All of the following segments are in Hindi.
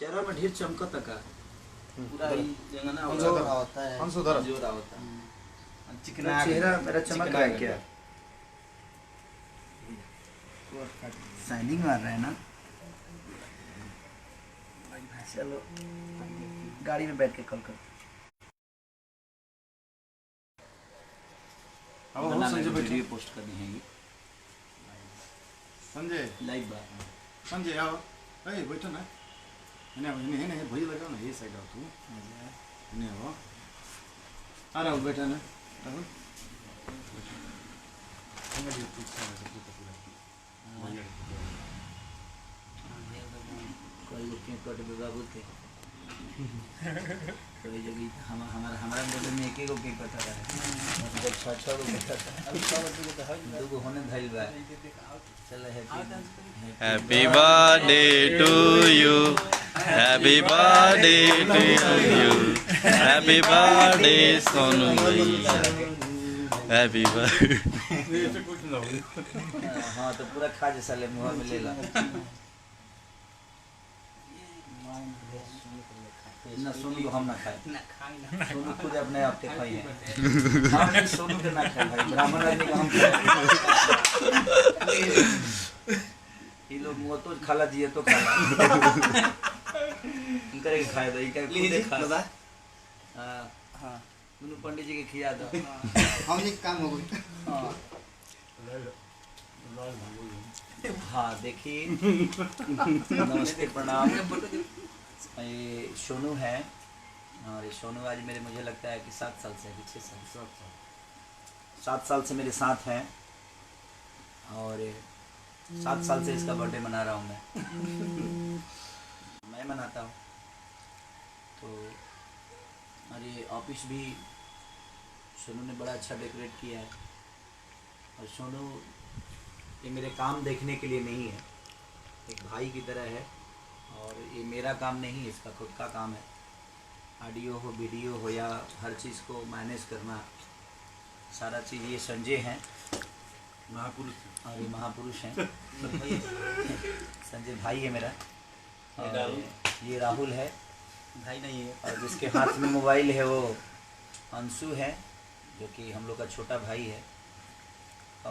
चेहरा में ढेर चमकत का पूरा ही जंगना होता है जोर होता है चिकना चेहरा मेरा चमक रहा है क्या शाइनिंग मार रहा है ना। चलो गाड़ी में बैठ के कॉल कर। अब हो संजय वीडियो पोस्ट करनी है ये संजय लाइव बात संजय आओ ए बैठो ना इन्हें इन्हें इन्हें भई लगाओ ना ये साइड आओ तू इन्हें आओ आ रहा हूँ बैठा ना राहुल संजय तू सारा सब पूरा कोई लोग के कट बाबू थे कोई जगह हमारा बगल में एक के कटा रहा है जब 6 गो कटा था अभी 6 बच्चे को तो है दो गो होने धइल बा। चल happy birthday to you happy birthday to you happy birthday Sonu भैया हैप्पी बर्थडे। हाँ तो पूरा खा जैसा ले मुँह में ले ला ना सोनू को हम ना खाए सोनू खुद अपने आप के खाई है हम सोनू के ना खाए भाई ब्राह्मण आदमी को हम ये लोग मुँह तो खाला दिए तो खाला इनका के खाए दो इनका खुद खा हाँ दोनों पंडित जी के खिया दो हम नहीं काम हो गई हाँ देखिए नमस्ते प्रणाम ये सोनू है और ये सोनू आज मेरे मुझे लगता है कि 7 साल से है 6 साल 7 साल से मेरे साथ हैं और 7 साल से इसका बर्थडे मना रहा हूँ मैं मनाता हूँ। तो और ये ऑफिस भी सोनू ने बड़ा अच्छा डेकोरेट किया है और सोनू ये मेरे काम देखने के लिए नहीं है एक भाई की तरह है और ये मेरा काम नहीं इसका खुद का काम है। ऑडियो हो वीडियो हो या हर चीज़ को मैनेज करना सारा चीज़ ये संजय हैं महापुरुष और ये महापुरुष हैं संजय भाई है मेरा और ये राहुल है भाई नहीं है और जिसके हाथ में मोबाइल है वो अंशु है जो कि हम लोग का छोटा भाई है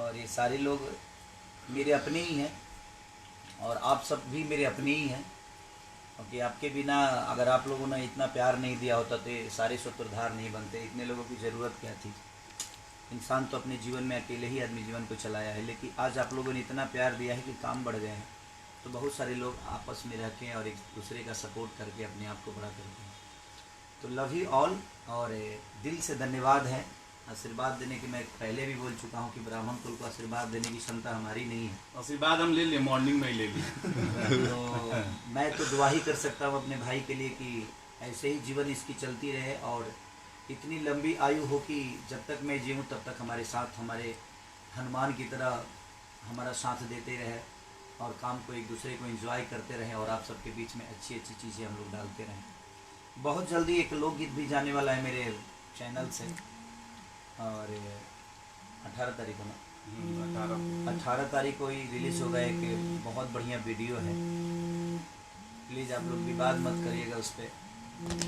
और ये सारे लोग मेरे अपने ही हैं और आप सब भी मेरे अपने ही हैं क्योंकि आपके बिना अगर आप लोगों ने इतना प्यार नहीं दिया होता तो सारे सूत्रधार नहीं बनते इतने लोगों की ज़रूरत क्या थी। इंसान तो अपने जीवन में अकेले ही आदमी जीवन को चलाया है लेकिन आज आप लोगों ने इतना प्यार दिया है कि काम बढ़ गए हैं तो बहुत सारे लोग आपस में रह के और एक दूसरे का सपोर्ट करके अपने आप को बड़ा करते हैं। तो लव यू ऑल और दिल से धन्यवाद है। आशीर्वाद देने की मैं पहले भी बोल चुका हूँ कि ब्राह्मण कुल को आशीर्वाद देने की क्षमता हमारी नहीं है। आशीर्वाद हम ले लिए मॉर्निंग में ही ले लिए तो मैं तो दुआ ही कर सकता हूँ अपने भाई के लिए कि ऐसे ही जीवन इसकी चलती रहे और इतनी लंबी आयु हो कि जब तक मैं जीऊँ तब तक हमारे साथ हमारे हनुमान की तरह हमारा साथ देते रहे और काम को एक दूसरे को एंजॉय करते रहें और आप सबके बीच में अच्छी अच्छी चीज़ें हम लोग डालते रहें। बहुत जल्दी एक लोकगीत भी जाने वाला है मेरे चैनल से और 18 तारीख को ना 18 तारीख को ही रिलीज़ होगा एक बहुत बढ़िया वीडियो है। प्लीज़ आप लोग विवाद मत करिएगा उस पर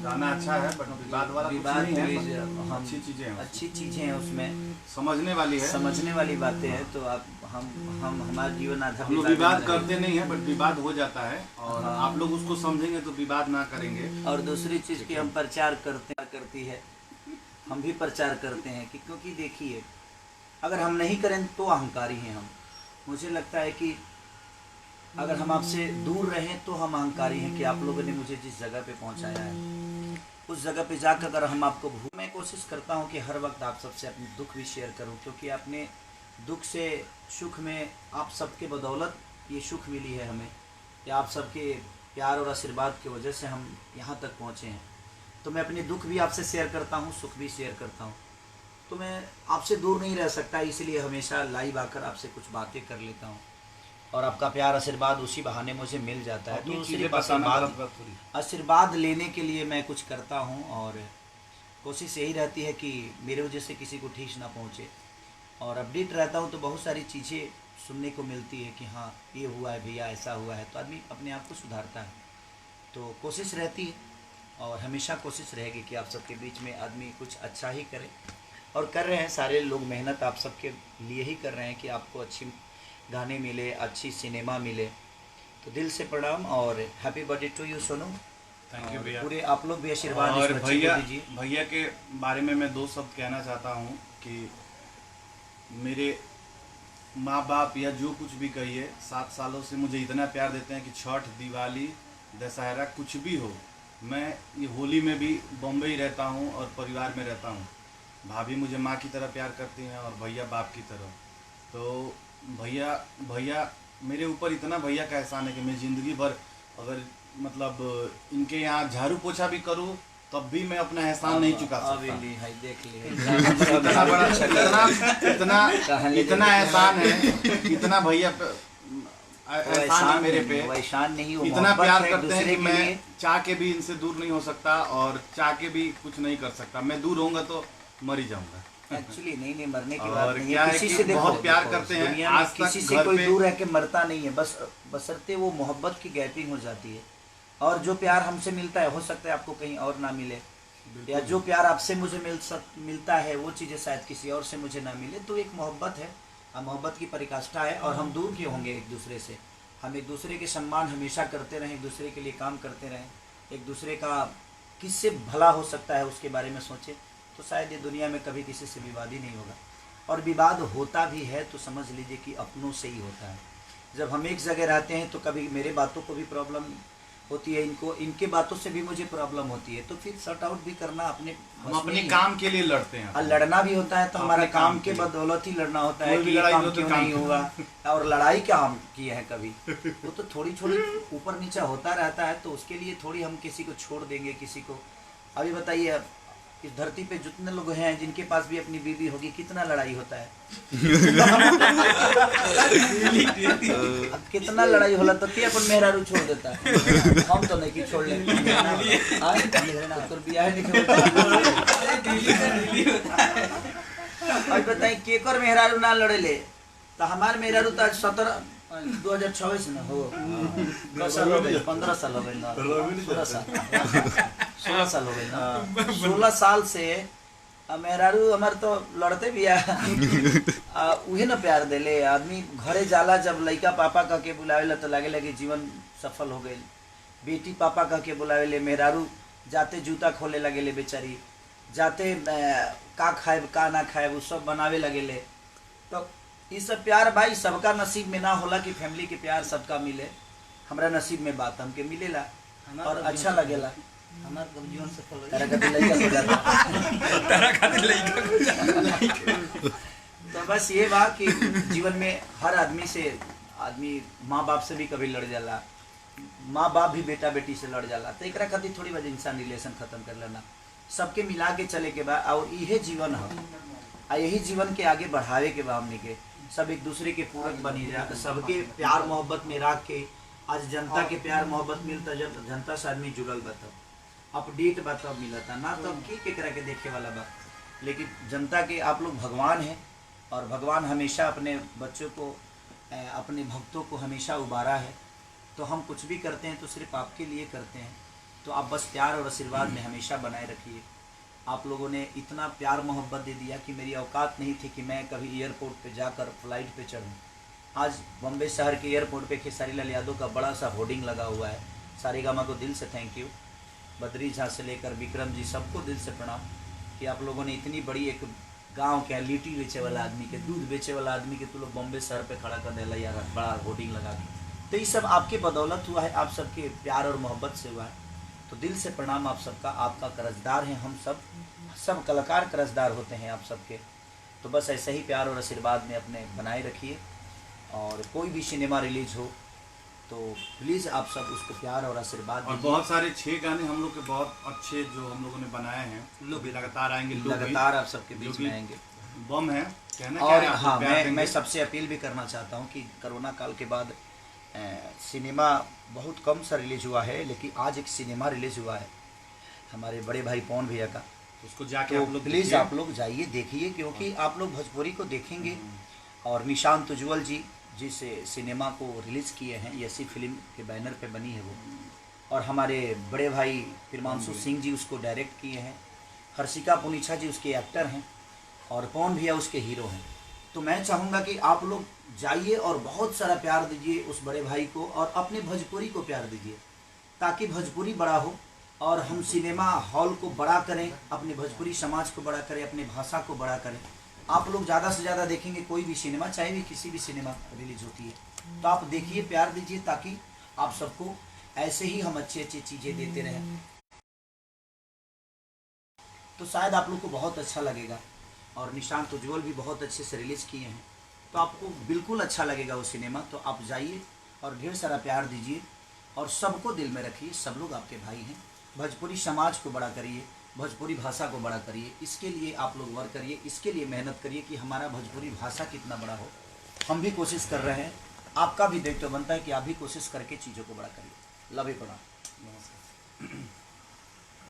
गाना अच्छा है बट विवाद वाला विवाद प्लीज हम अच्छी चीज़ें हैं उसमें समझने वाली बातें हैं। तो आप हम हमारा जीवन आधार हम लोग विवाद करते नहीं है बट विवाद हो जाता है और आप लोग उसको समझेंगे तो विवाद ना करेंगे। और दूसरी चीज़ की हम प्रचार करती है हम भी प्रचार करते हैं कि क्योंकि देखिए अगर हम नहीं करें तो अहंकारी हैं हम। मुझे लगता है कि अगर हम आपसे दूर रहें तो हम अहंकारी हैं कि आप लोगों ने मुझे जिस जगह पे पहुंचाया है उस जगह पे जाकर अगर हम आपको मैं कोशिश करता हूं कि हर वक्त आप सबसे अपनी दुख भी शेयर करूं क्योंकि आपने दुख से सुख में आप सबके बदौलत ये सुख मिली है हमें या आप सबके प्यार और आशीर्वाद की वजह से हम यहाँ तक पहुँचे हैं। तो मैं अपने दुख भी आपसे शेयर करता हूँ सुख भी शेयर करता हूँ। तो मैं आपसे दूर नहीं रह सकता इसलिए हमेशा लाइव आकर आपसे कुछ बातें कर लेता हूँ और आपका प्यार आशीर्वाद उसी बहाने मुझे मिल जाता है। तो सिर्फ आशीर्वाद लेने के लिए मैं कुछ करता हूँ और कोशिश यही रहती है कि मेरे वजह से किसी को ठेस ना पहुँचे और अपडेट रहता हूँ तो बहुत सारी चीज़ें सुनने को मिलती है कि हाँ ये हुआ है भैया ऐसा हुआ है तो आदमी अपने आप को सुधारता है। तो कोशिश रहती है और हमेशा कोशिश रहेगी कि आप सबके बीच में आदमी कुछ अच्छा ही करे, और कर रहे हैं सारे लोग। मेहनत आप सबके लिए ही कर रहे हैं कि आपको अच्छी गाने मिले, अच्छी सिनेमा मिले। तो दिल से प्रणाम और happy birthday to you Sonu. Thank you भैया। पूरे आप लोग भी आशीर्वाद और इस बच्चे को दीजिए। भैया के बारे में मैं 2 शब्द कहना चाहता हूँ कि मेरे माँ बाप या जो कुछ भी कहिए 7 सालों से मुझे इतना प्यार देते हैं कि छठ, दिवाली, दशहरा कुछ भी हो, मैं ये होली में भी बॉम्बे ही रहता हूँ और परिवार में रहता हूँ। भाभी मुझे माँ की तरह प्यार करती हैं और भैया बाप की तरह। तो भैया मेरे ऊपर इतना भैया का एहसान है कि मैं ज़िंदगी भर अगर मतलब इनके यहाँ झाड़ू पोछा भी करूँ तब भी मैं अपना एहसान नहीं चुका सकता। देख लिए इतना बड़ा इतना एहसान है, इतना भैया एहसान है मेरे पे, एहसान नहीं, वो इतना प्यार करते हैं दूसरे कि मैं चाह के भी इनसे दूर नहीं हो सकता और चाह के भी कुछ नहीं कर सकता। मैं दूर होऊंगा तो मर ही जाऊंगा। एक्चुअली नहीं मरने की और बात नहीं क्या है। है किसी कि से देखो, बहुत प्यार देखो, करते हैं। दुनिया में आज तक किसी से घर कोई पे दूर रह के मरता नहीं है, बस बशर्ते वो मोहब्बत की गैपिंग हो जाती है। और जो प्यार हमसे मिलता है, हो सकता है आपको कहीं और ना मिले, या जो प्यार आपसे मुझे मिलता है वो चीज़ें शायद किसी और से मुझे ना मिले। तो एक मोहब्बत है, मोहब्बत की परिकाष्ठा है। और हम दूर क्यों होंगे एक दूसरे से? हम एक दूसरे के सम्मान हमेशा करते रहें, एक दूसरे के लिए काम करते रहें, एक दूसरे का किससे भला हो सकता है उसके बारे में सोचें, तो शायद ये दुनिया में कभी किसी से विवाद ही नहीं होगा। और विवाद होता भी है तो समझ लीजिए कि अपनों से ही होता है। जब हम एक जगह रहते हैं तो कभी मेरे बातों को भी प्रॉब्लम होती है, इनके बातों से भी मुझे प्रॉब्लम होती है, तो फिर सॉर्ट आउट भी करना हम अपने काम के लिए लड़ते हैं। और लड़ना भी होता है तो हमारा काम के बदौलत ही लड़ना होता है कि ये काम क्यों नहीं हुआ। और लड़ाई क्या हम किए हैं कभी? वो तो थोड़ी थोड़ी ऊपर नीचे होता रहता है, तो उसके लिए थोड़ी हम किसी को छोड़ देंगे किसी को। अभी बताइए, इस धरती पे जितने लोग हैं जिनके पास भी अपनी बीवी होगी, कितना लड़ाई होता है। कितना लड़ाई होला तो क्या अपन मेहरारू छोड़ देता है। हम तो नहीं कि छोड़ लेंगे। और बताइए केकर मेहरारू ना लड़े ले, तो हमार मेहरारू तो आज 2026 में हो 15 साल हो गए ना, 16 साल हो गए ना। 16 साल से मेहरारू हमार तो लड़ते भी उहे ना प्यार देले। आदमी घरे जाला जब लड़का पापा कह के बुलावेला तो लागे लगे जीवन सफल हो गई। बेटी पापा कह के बुलावेले, मेहरारू जाते जूता खोले लगेले बेचारी, जाते का खाएब का ना खाएब सब बनावे लगेले। तो ये सब प्यार भाई सबका नसीब में ना होला कि फैमिली के प्यार सबका मिले। हमरा नसीब में बात हमके मिलेला और अच्छा लगेला। हमारा जीवन सफल तो बस ये बात कि जीवन में हर आदमी से आदमी माँ बाप से भी कभी लड़ जाला, माँ बाप भी बेटा बेटी से लड़ जाला। तो एक खातिर थोड़ी वजह इंसान रिलेशन खत्म कर लेना, सबके मिला के चले के बाद। और यही जीवन है, यही जीवन के आगे बढ़ावे के बाद हमने के सब एक दूसरे के पूरक बनी जाए, सबके प्यार मोहब्बत में रख के। आज जनता के प्यार मोहब्बत मिलता, जब जनता से आदमी जुड़ल बताओ, अपडेट बताओ मिलता ना, तो केकरा के देखे वाला बात। लेकिन जनता के आप लोग भगवान हैं, और भगवान हमेशा अपने बच्चों को, अपने भक्तों को हमेशा उबारा है। तो हम कुछ भी करते हैं तो सिर्फ आपके लिए करते हैं। तो आप बस प्यार और आशीर्वाद में हमेशा बनाए रखिए। आप लोगों ने इतना प्यार मोहब्बत दे दिया कि मेरी औकात नहीं थी कि मैं कभी एयरपोर्ट पे जाकर फ्लाइट पे चढ़ूँ। आज बम्बई शहर के एयरपोर्ट पे खेसारी लाल यादव का बड़ा सा होर्डिंग लगा हुआ है। सारेगामा को दिल से थैंक यू, बद्री झा से लेकर विक्रम जी सबको दिल से प्रणाम कि आप लोगों ने इतनी बड़ी एक गांव के लिट्टी बेचे वाला आदमी के, दूध बेचे वाला आदमी के, तो लोग बॉम्बे शहर पे खड़ा कर दिला यार, बड़ा होर्डिंग लगा दी। तो ये सब आपके बदौलत हुआ है, आप सबके प्यार और मोहब्बत से हुआ है। तो दिल से प्रणाम आप सबका, आपका कर्जदार हैं हम सब कलाकार कर्जदार होते हैं आप सबके। तो बस ऐसे ही प्यार और आशीर्वाद में अपने बनाए रखिए। और कोई भी सिनेमा रिलीज हो तो प्लीज़ आप सब उसको प्यार और आशीर्वाद और बहुत सारे 6 गाने हम लोग के बहुत अच्छे जो हम लोगों ने बनाए हैं, लोग भी लगातार आएंगे, लगातार आप सबके बीच में आएंगे। बम है कहना। और हाँ, मैं सबसे अपील भी करना चाहता हूँ कि कोरोना काल के बाद सिनेमा बहुत कम सा रिलीज हुआ है, लेकिन आज एक सिनेमा रिलीज हुआ है हमारे बड़े भाई पवन भैया का। उसको जाके तो आप लोग प्लीज़ आप लोग जाइए देखिए, क्योंकि आप लोग भोजपुरी को देखेंगे। और निशांत उज्ज्वल जी जिस सिनेमा को रिलीज़ किए हैं, ऐसी फिल्म के बैनर पे बनी है वो, और हमारे बड़े भाई हिमांशु सिंह जी उसको डायरेक्ट किए हैं, हर्षिका पुनीछा जी उसके एक्टर हैं और पवन भैया उसके हीरो हैं। तो मैं चाहूँगा कि आप लोग जाइए और बहुत सारा प्यार दीजिए उस बड़े भाई को और अपने भोजपुरी को प्यार दीजिए, ताकि भोजपुरी बड़ा हो और हम सिनेमा हॉल को बड़ा करें, अपने भोजपुरी समाज को बड़ा करें, अपनी भाषा को बड़ा करें। आप लोग ज़्यादा से ज़्यादा देखेंगे कोई भी सिनेमा, चाहे भी किसी भी सिनेमा रिलीज होती है, तो आप देखिए, प्यार दीजिए, ताकि आप सबको ऐसे ही हम अच्छी अच्छी चीज़ें देते रहें। तो शायद आप लोग को बहुत अच्छा लगेगा। और निशांत उज्ज्वल भी बहुत अच्छे से रिलीज़ किए हैं, तो आपको बिल्कुल अच्छा लगेगा वो सिनेमा। तो आप जाइए और ढेर सारा प्यार दीजिए और सबको दिल में रखिए, सब लोग आपके भाई हैं। भोजपुरी समाज को बड़ा करिए, भोजपुरी भाषा को बड़ा करिए, इसके लिए आप लोग वर्क करिए, इसके लिए मेहनत करिए कि हमारा भोजपुरी भाषा कितना बड़ा हो। हम भी कोशिश कर रहे हैं, आपका भी दायित्व बनता है कि आप भी कोशिश करके चीज़ों को बड़ा करिए। लव यू, प्रणाम, नमस्कार।